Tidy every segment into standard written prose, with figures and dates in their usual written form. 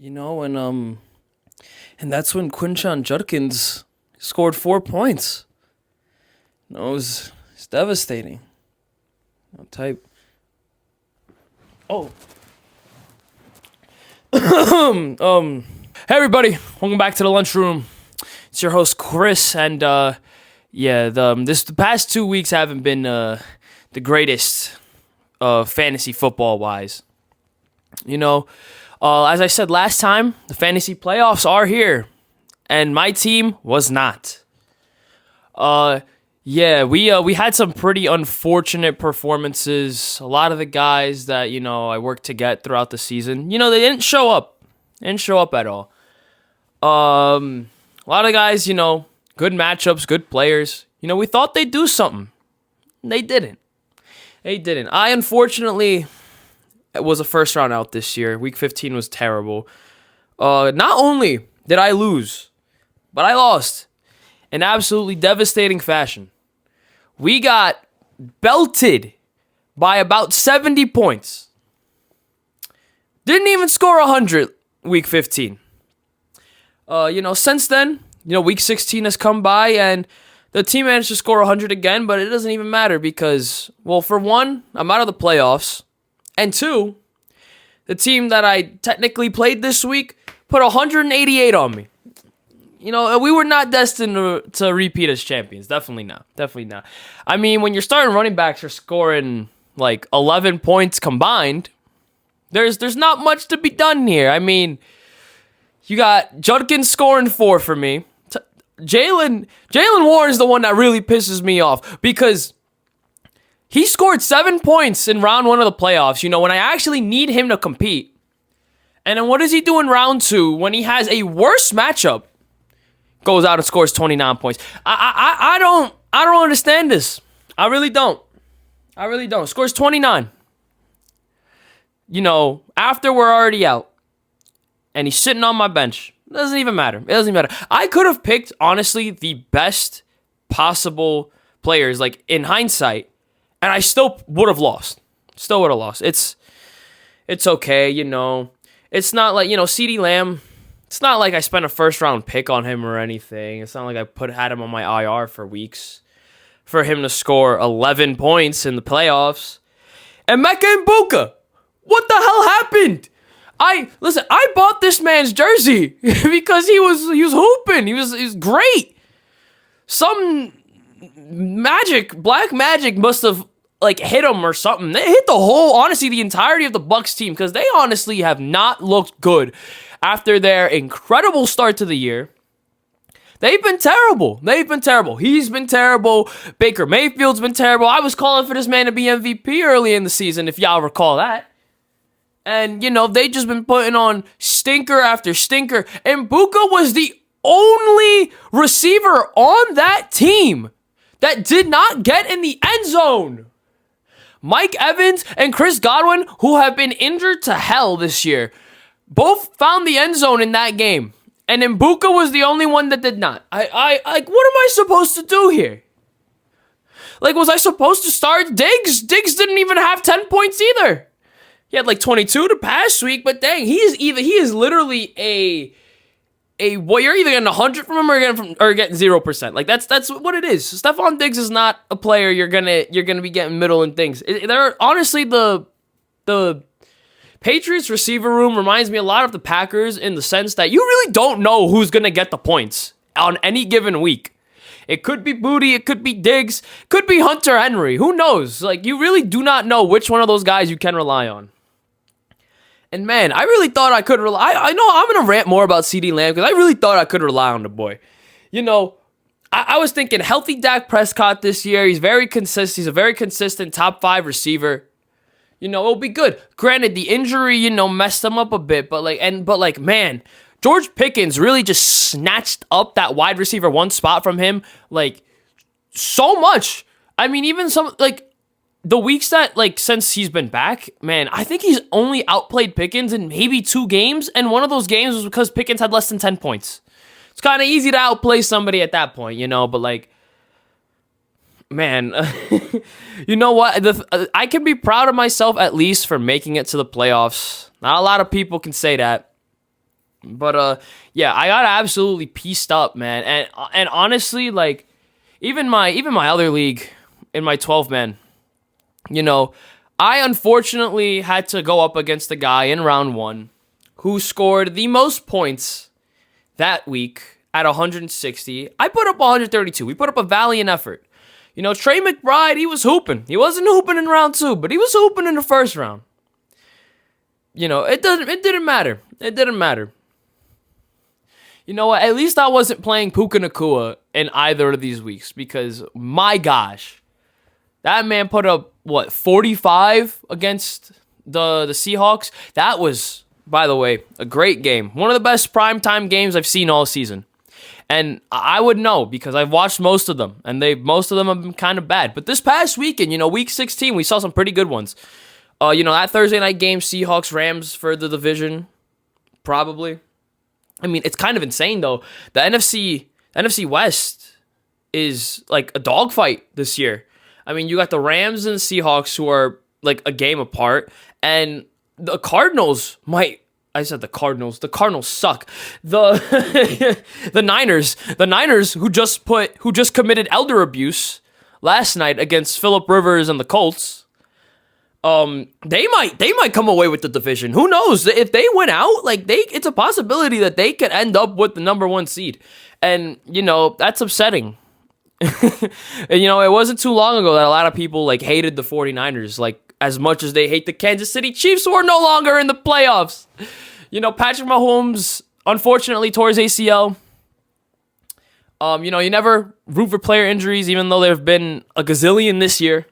And that's when Quinshon Judkins scored 4 points. It's devastating. I'll type. Oh. Hey everybody, welcome back to the lunchroom. It's your host Chris, and the past 2 weeks haven't been the greatest fantasy football wise. As I said last time, the fantasy playoffs are here, and my team was not. We had some pretty unfortunate performances. A lot of the guys that, I worked to get throughout the season, they didn't show up. Didn't show up at all. A lot of guys, good matchups, good players. We thought they'd do something. They didn't. I, unfortunately, was a first round out this year. Week 15 was terrible. Not only did I lose, but I lost in absolutely devastating fashion. We got belted by about 70 points. Didn't even score 100 week 15. Since then, week 16 has come by and the team managed to score 100 again, but it doesn't even matter because, well, for one, I'm out of the playoffs. And two, the team that I technically played this week put 188 on me. We were not destined to repeat as champions. Definitely not. I mean, when your starting running backs are scoring like 11 points combined, there's not much to be done here. I mean, you got Judkins scoring 4 for me. Jalen Warren's the one that really pisses me off because he scored 7 points in round 1 of the playoffs, when I actually need him to compete. And then what does he do in round 2 when he has a worse matchup? Goes out and scores 29 points. I don't understand this. I really don't. Scores 29. After we're already out. And he's sitting on my bench. It doesn't even matter. I could have picked, honestly, the best possible players, like, in hindsight. And I still would have lost. It's okay, It's not like, CeeDee Lamb, it's not like I spent a first round pick on him or anything. It's not like I had him on my IR for weeks for him to score 11 points in the playoffs. And Mecca Mbuka, what the hell happened? I bought this man's jersey because he was hooping. He was great. Some black magic must have hit him or something. They hit the entirety of the Bucks team because they honestly have not looked good after their incredible start to the year. They've been terrible. He's been terrible. Baker Mayfield's been terrible. I was calling for this man to be MVP early in the season, if y'all recall that. And, they just been putting on stinker after stinker. And Mbuka was the only receiver on that team that did not get in the end zone. Mike Evans and Chris Godwin, who have been injured to hell this year, both found the end zone in that game. And Mbuka was the only one that did not. What am I supposed to do here? Was I supposed to start Diggs? Diggs didn't even have 10 points either. He had 22 the past week, but dang, he is literally you're either getting 100 from him or getting 0%. That's what it is. Stephon Diggs is not a player you're gonna be getting middle and things. Honestly, the Patriots receiver room reminds me a lot of the Packers in the sense that you really don't know who's gonna get the points on any given week. It could be Booty, it could be Diggs, could be Hunter Henry. Who knows? You really do not know which one of those guys you can rely on. And man, I really thought I could rely. I know I'm going to rant more about CeeDee Lamb because I really thought I could rely on the boy. I was thinking healthy Dak Prescott this year. He's very consistent. He's a very consistent top 5 receiver. It'll be good. Granted, the injury, messed him up a bit. But man, George Pickens really just snatched up that wide receiver 1 spot from him. So much. I mean, even some, the weeks that, since he's been back, man, I think he's only outplayed Pickens in maybe 2 games, and one of those games was because Pickens had less than 10 points. It's kind of easy to outplay somebody at that point, but, man, you know what? I can be proud of myself at least for making it to the playoffs. Not a lot of people can say that. But yeah, I got absolutely pieced up, man. And honestly, like even my other league in my 12 man, you know, I unfortunately had to go up against a guy in round 1 who scored the most points that week at 160. I put up 132. We put up a valiant effort. You know, Trey McBride, he was hooping. He wasn't hooping in round 2, but he was hooping in the first round. You know, it didn't matter. It didn't matter. You know what? At least I wasn't playing Puka Nacua in either of these weeks because, my gosh, that man put up, 45 against the Seahawks? That was, by the way, a great game. One of the best primetime games I've seen all season. And I would know because I've watched most of them, and most of them have been kind of bad. But this past weekend, week 16, we saw some pretty good ones. That Thursday night game, Seahawks-Rams for the division, probably. I mean, it's kind of insane, though. The NFC West is like a dogfight this year. I mean, you got the Rams and the Seahawks who are like a game apart, and the Cardinals might... I said the Cardinals. The Cardinals suck. The the Niners who just committed elder abuse last night against Phillip Rivers and the Colts. They might come away with the division. Who knows? If they win out, it's a possibility that they could end up with the number 1 seed. And, that's upsetting. It wasn't too long ago that a lot of people hated the 49ers as much as they hate the Kansas City Chiefs, who are no longer in the playoffs. Patrick Mahomes unfortunately tore his ACL. You never root for player injuries, even though there have been a gazillion this year.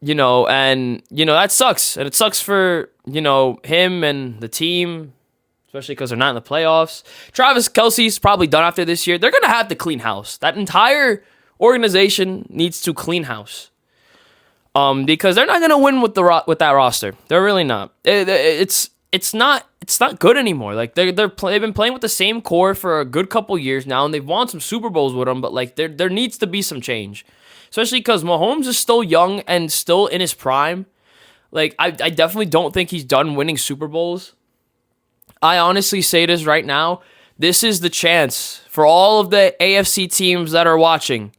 That sucks. And it sucks for, him and the team, especially because they're not in the playoffs. Travis Kelce's probably done after this year. They're going to have to clean house. That entire organization needs to clean house. Because they're not going to win with that roster. They're really not. It's not good anymore. They've been playing with the same core for a good couple years now, and they've won some Super Bowls with them, but there needs to be some change. Especially because Mahomes is still young and still in his prime. I definitely don't think he's done winning Super Bowls. I honestly say this right now. This is the chance for all of the AFC teams that are watching,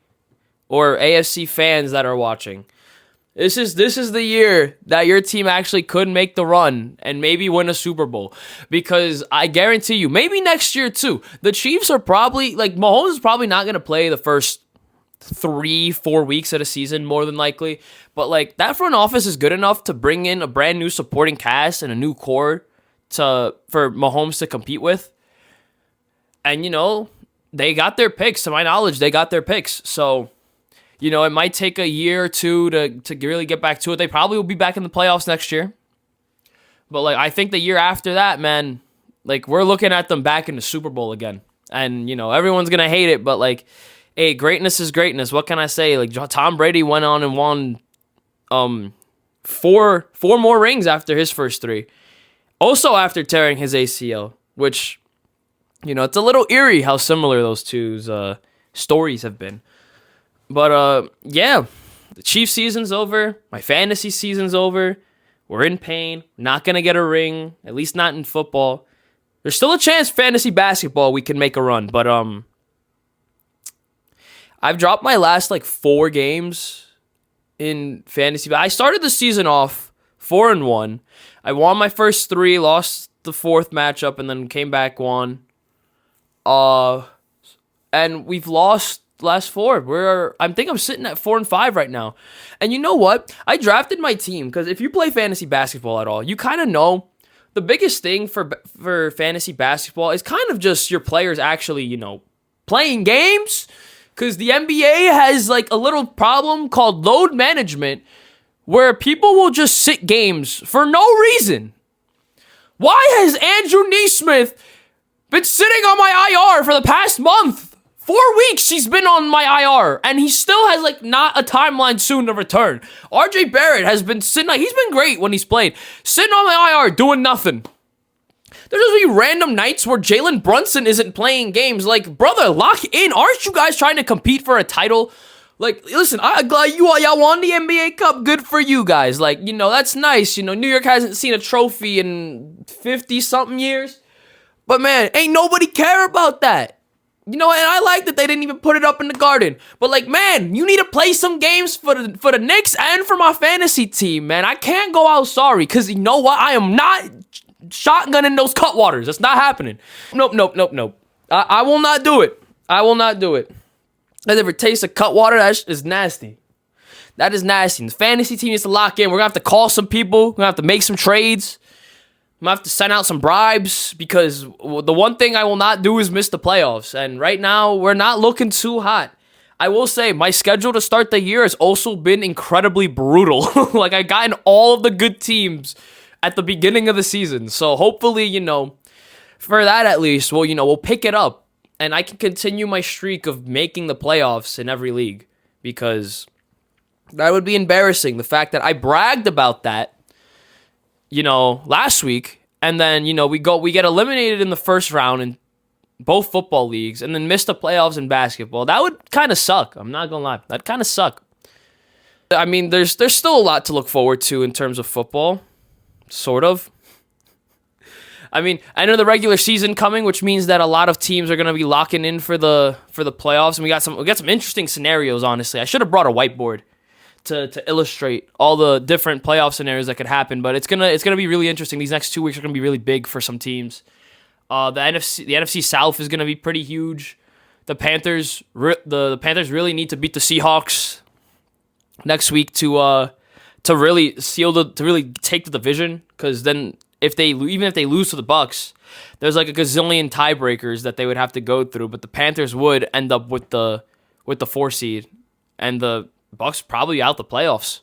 or AFC fans that are watching. This is the year that your team actually could make the run and maybe win a Super Bowl. Because I guarantee you, maybe next year too, the Chiefs are probably, Mahomes is probably not going to play the first 3-4 weeks of the season, more than likely. But, that front office is good enough to bring in a brand new supporting cast and a new core for Mahomes to compete with. And, they got their picks. To my knowledge, they got their picks. So... it might take a year or two to really get back to it. They probably will be back in the playoffs next year. But, I think the year after that, man, we're looking at them back in the Super Bowl again. And, everyone's going to hate it, but, hey, greatness is greatness. What can I say? Tom Brady went on and won four more rings after his first 3. Also after tearing his ACL, which, it's a little eerie how similar those two's stories have been. But, yeah, the Chiefs season's over. My fantasy season's over. We're in pain. Not going to get a ring, at least not in football. There's still a chance fantasy basketball we can make a run. But, I've dropped my last, 4 games in fantasy. I started the season off 4-1. I won my first 3, lost the 4th matchup, and then came back, won. And we've lost last 4. I think I'm sitting at 4-5 right now. And you know what? I drafted my team because if you play fantasy basketball at all, you kind of know the biggest thing for fantasy basketball is kind of just your players actually, playing games. Because the NBA has a little problem called load management where people will just sit games for no reason. Why has Andrew Neesmith been sitting on my IR for the past month? 4 weeks he's been on my IR, and he still has, not a timeline soon to return. RJ Barrett has been sitting, he's been great when he's played, sitting on my IR doing nothing. There's just be random nights where Jalen Brunson isn't playing games. Brother, lock in. Aren't you guys trying to compete for a title? Listen, I'm glad y'all won the NBA Cup. Good for you guys. That's nice. New York hasn't seen a trophy in 50-something years. But man, ain't nobody care about that. And I like that they didn't even put it up in the Garden. But like, man, you need to play some games for the Knicks and for my fantasy team, man. I can't go out sorry, because you know what? I am not shotgunning those Cutwaters. That's not happening. Nope. I will not do it. I will not do it. I've ever tasted Cutwater. That is nasty. That is nasty. The fantasy team needs to lock in. We're going to have to call some people. We're going to have to make some trades. I'm going to have to send out some bribes, because the one thing I will not do is miss the playoffs. And right now, we're not looking too hot. I will say, my schedule to start the year has also been incredibly brutal. Like, I got in all of the good teams at the beginning of the season. So hopefully, for that at least, we'll pick it up. And I can continue my streak of making the playoffs in every league. Because that would be embarrassing. The fact that I bragged about that, last week, and then, we get eliminated in the first round in both football leagues, and then miss the playoffs in basketball. That would kind of suck. I'm not gonna lie. That'd kind of suck. I mean, there's still a lot to look forward to in terms of football, sort of. I mean, I know the regular season coming, which means that a lot of teams are gonna be locking in for the playoffs, and we got some interesting scenarios. Honestly, I should have brought a whiteboard to illustrate all the different playoff scenarios that could happen, but it's gonna be really interesting. These next 2 weeks are gonna be really big for some teams. The NFC South is gonna be pretty huge. The Panthers really need to beat the Seahawks next week to really take the division, because then even if they lose to the Bucks, there's like a gazillion tiebreakers that they would have to go through, but the Panthers would end up with the 4 seed, and the Bucks probably out the playoffs.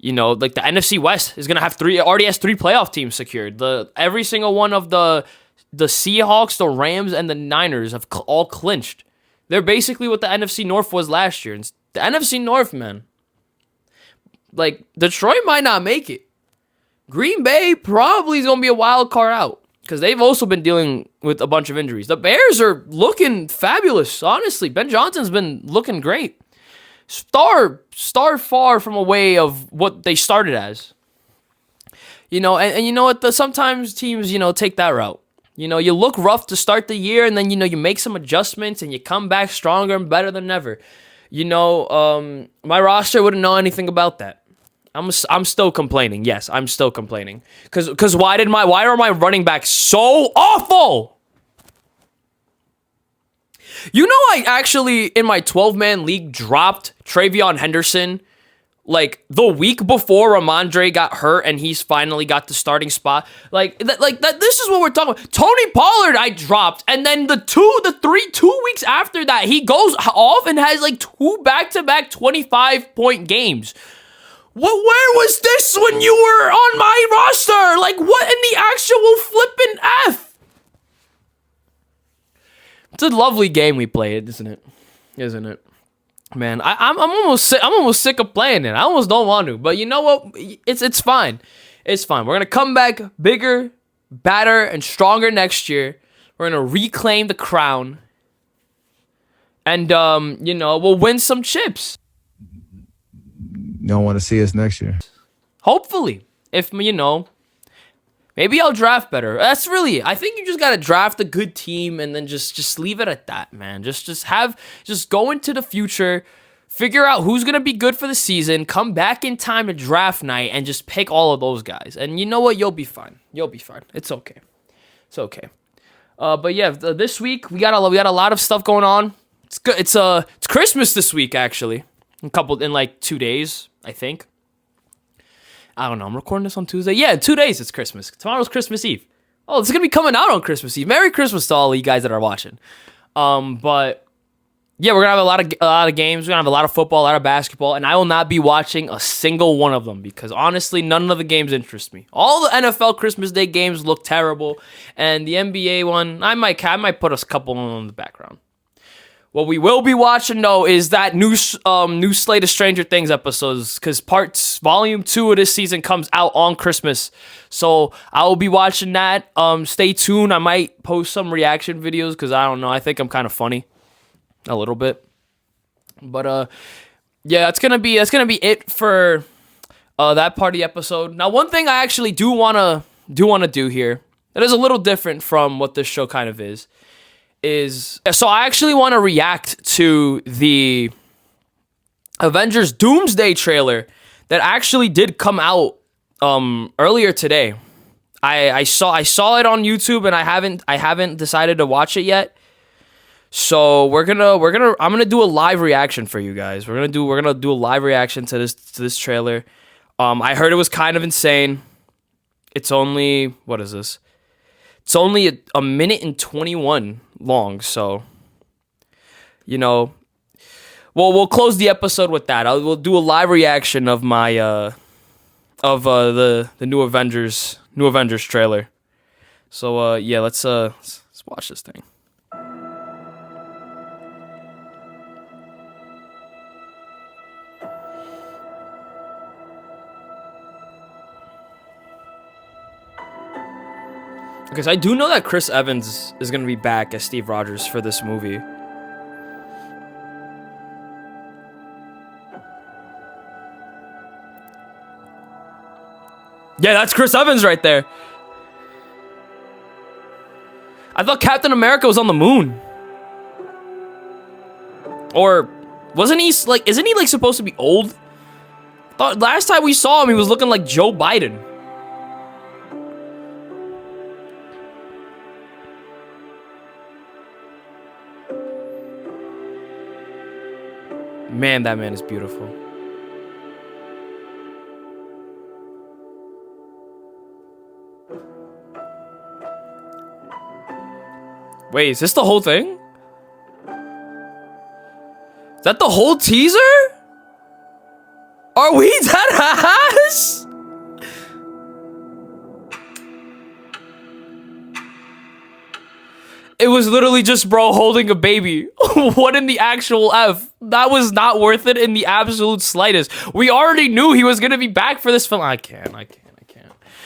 Like the NFC West is gonna have already has 3 playoff teams secured. Every single one of the Seahawks, the Rams, and the Niners have all clinched. They're basically what the NFC North was last year. And the NFC North, man, like Detroit might not make it. Green Bay probably is gonna be a wild card out, because they've also been dealing with a bunch of injuries. The Bears are looking fabulous, honestly. Ben Johnson's been looking great. Star far from away of what they started as. And you know what? Sometimes teams, take that route. You look rough to start the year, and then, you make some adjustments, and you come back stronger and better than ever. My roster wouldn't know anything about that. I'm still complaining. Yes, I'm still complaining. Because why are my running backs so awful? I actually, in my 12-man league, dropped Travion Henderson like the week before Ramondre got hurt, and he's finally got the starting spot. Like that. This is what we're talking about. Tony Pollard I dropped, and then 2 weeks after that, he goes off and has like 2 back-to-back 25-point games. Where was this when you were on my roster? Like, what in the actual flippin' F? It's a lovely game we played, isn't it? Man, I'm almost sick of playing it. I almost don't want to, but you know what? It's fine. It's fine. We're gonna come back bigger, badder, and stronger next year. We're gonna reclaim the crown, and we'll win some chips. Don't want to see us next year. Hopefully, if maybe I'll draft better. That's really, I think you just gotta draft a good team and then just leave it at that, man. Just go into the future, figure out who's gonna be good for the season, come back in time to draft night, and just pick all of those guys. And you know what? You'll be fine. It's okay. But yeah, this week we got a lot of stuff going on. It's good. It's Christmas this week actually. In like 2 days, I think. I don't know. I'm recording this on Tuesday. Yeah, in 2 days it's Christmas. Tomorrow's Christmas Eve. Oh, it's gonna be coming out on Christmas Eve. Merry Christmas to all of you guys that are watching. But yeah, we're gonna have a lot of games. We're gonna have a lot of football, a lot of basketball, and I will not be watching a single one of them because honestly, none of the games interest me. All the NFL Christmas Day games look terrible, and the NBA one, I might put a couple on the background. What we will be watching, though, is that new slate of Stranger Things episodes, because Volume 2 of this season comes out on Christmas. So I will be watching that. Stay tuned. I might post some reaction videos, because I don't know. I think I'm kind of funny. A little bit. But, yeah, that's gonna be it for that part of the episode. Now, one thing I actually do want to do here that is a little different from what this show kind of is so I actually want to react to the Avengers Doomsday trailer that actually did come out earlier today. I saw it on YouTube, and I haven't decided to watch it yet. So I'm gonna do a live reaction for you guys. We're gonna do a live reaction to this trailer. I heard it was kind of insane. It's only, what is this? It's only a minute and 21 long, so we'll close the episode with that. We'll do a live reaction of my the new Avengers trailer. So yeah, let's watch this thing. Because I do know that Chris Evans is going to be back as Steve Rogers for this movie. Yeah, that's Chris Evans right there. I thought Captain America was on the moon. Or wasn't he like, isn't he like supposed to be old? I thought last time we saw him, he was looking like Joe Biden. Man, that man is beautiful. Wait, is this the whole thing? Is that the whole teaser? Are we that ass? It was literally just bro holding a baby. What in the actual F? That was not worth it in the absolute slightest. We already knew he was gonna be back for this film. I can't.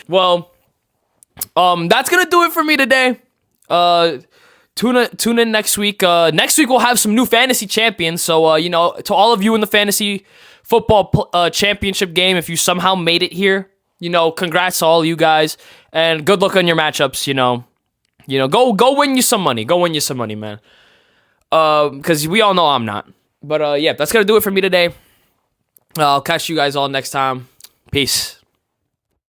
Well, that's gonna do it for me today. Tune in next week. Next week we'll have some new fantasy champions. So to all of you in the fantasy football championship game, if you somehow made it here, congrats to all you guys, and good luck on your matchups. Go win you some money. Go win you some money, man. Because we all know I'm not. But yeah, that's gonna do it for me today. I'll catch you guys all next time. Peace.